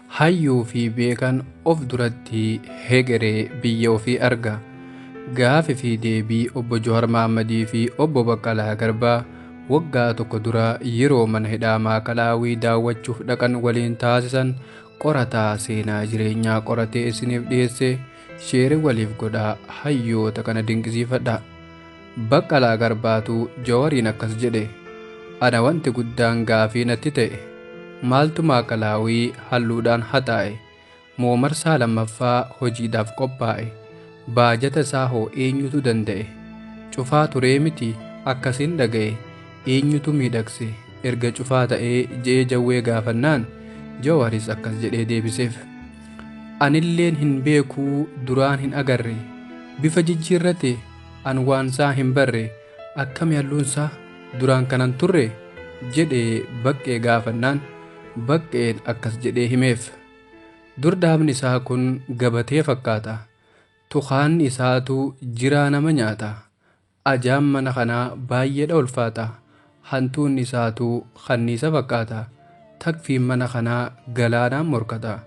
hayyuu fi beekan of duratti hegeree biyya ofii arga. Gaafii fi deebii obbo Jawaar Mohammadii fi obbo Baqqalaa Garbaa waggaa tokko dura yeroo mana hidhaa Maakalaawii daawwachuuf dhaqan waliin taasisan qorataa seenaa jireenyaa qoratee isiniif dhiyeesse. Sheerii waliif godhaa, hayyoota kana dinqisiifadhaa. Baqqalaa Garbaatu Jawaariin akkas jedhe. Ana wanti guddaan gaafii natti ta'e maaltu Maakalaawii halluudhaan haxaa'e moo marsaa lammaffaa hojiidhaaf qophaa'e? Baajata isaa hoo eenyutu danda'e? Cufaa turee miti akkasiin dhaga'e eenyutu miidhagse erga cufaa ta'ee je'ee Jawwee gaafannaan Jawaaris akkas jedhee deebiseef. Anilleen hin beekuu duraan hin agarre bifa jijjiirrate an waansaa hin barre akkami halluunsaa duraan kanan turre jedhee Baqqee gaafannaan Baqqeen akkas jedhee himeef. Durdaabni isaa kun gabatee fakkaata. Tuqaanni isaatu jiraa nama nyaata. Ajaan mana kanaa baay'eedha ulfaata. Hantuunni isaatu kanniisa fakkaata. Takfiin mana kanaa galaanaan morkata.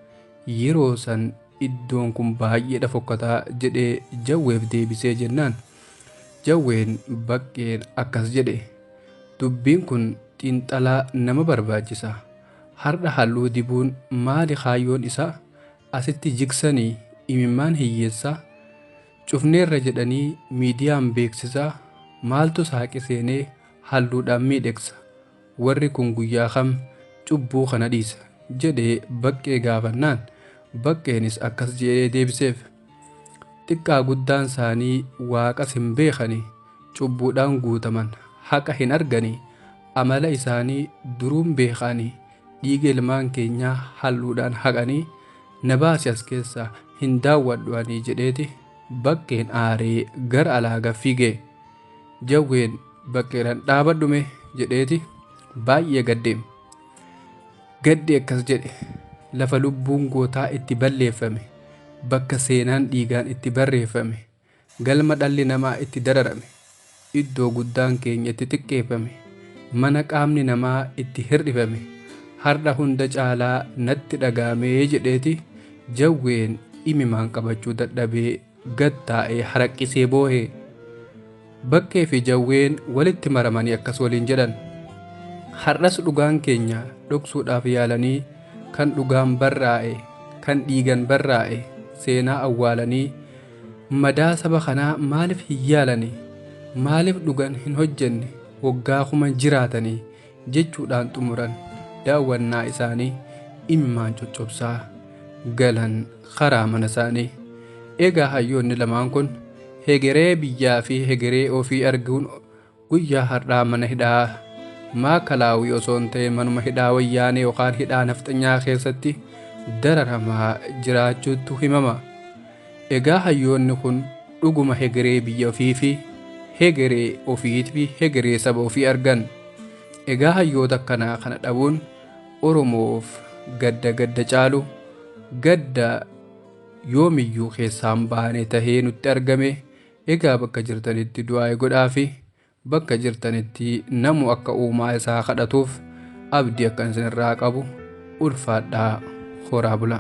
Yeroo san iddoon kun baay'eedha fokkataa jedhee Jawweef deebisee jennaan Jawween Baqqeen akkas jedhe. Dubbiin kun xiinxalaa nama barbaachisa. Har'a halluu dibuun maali kaayyoon isaa? Asitti jigsanii imimmaan hiyyeessaa? Cufneerra jedhanii miidiyaan beeksisaa? Maaltu saaqi seenee halluudhaan miidhagsa? Warri kun guyyaa kam cubbuu kana dhiisa jedhee Baqqee gaafannaan Baqqeenis akkas jedhee deebiseef. Xiqqaa guddaan isaanii waaqas hin beekani, cubbuudhaan guutaman haqa hin argani, amala isaanii duruun beekani, dhiiga ilmaan keenyaa halluudhaan haqanii na baasi as keessaa hin daawwadhuanii jedheeti Baqqeen aaree gara alaa fiigee. Jawween Baqqeedhaan dhaabadhume jedheeti baay'ee gaddeem. Gaddi akkas jedhe. Lafa lubbuun gootaa itti balleeffame, bakka seenaan dhiigaan itti barreeffame, galma dhalli namaa itti dararame, iddoo guddaan keenya itti xiqqeeffame, mana qaamni namaa itti hir'ifame, har'a hunda caalaa natti dhagaamee jedheeti Jawween imimaan qabachuu dadhabee gad taa'ee haraqqisee boohee. Baqqee fi Jawween walitti maramanii akkas waliin jedhan. Har'as dhugaan keenya dhoksuudhaaf yaalanii kan dhugaan barraa'e, kan dhiigan barraa'e seenaa awwaalanii madaa saba kanaa maaliif hin yaalanii? Maaliif dhugan hin hojjenne waggaa kuma jiraatanii jechuudhaan xumuran daawwannaa isaanii imimmaan coccobsaa galan karaa mana isaanii. Egaa hayyoonni lamaan kun hegeree biyyaa fi hegeree ofii arguun guyyaa har'aa mana hidhaa Maakalaawii osoo hin ta'e manuma hidhaa wayyaanee yookaan hidhaa nafxanyaa keessatti dararamaa jiraachuutu himama. Egaa hayyoonni kun dhuguma hegeree biyya ofii fi hegeree ofiitii fi hegeree saba ofii argan. Egaa hayyoota akkanaa kana dhabuun Oromoof gadda caalu gadda yoomiyyuu keessaan baanee tahee nutti argame. Egaa bakka jirtanitti du'aa godhaa fi bakka jirtanitti namu akka uumaa isaa kadhatuuf abdii akka isinirraa qabu ulfaadhaa horaa bula.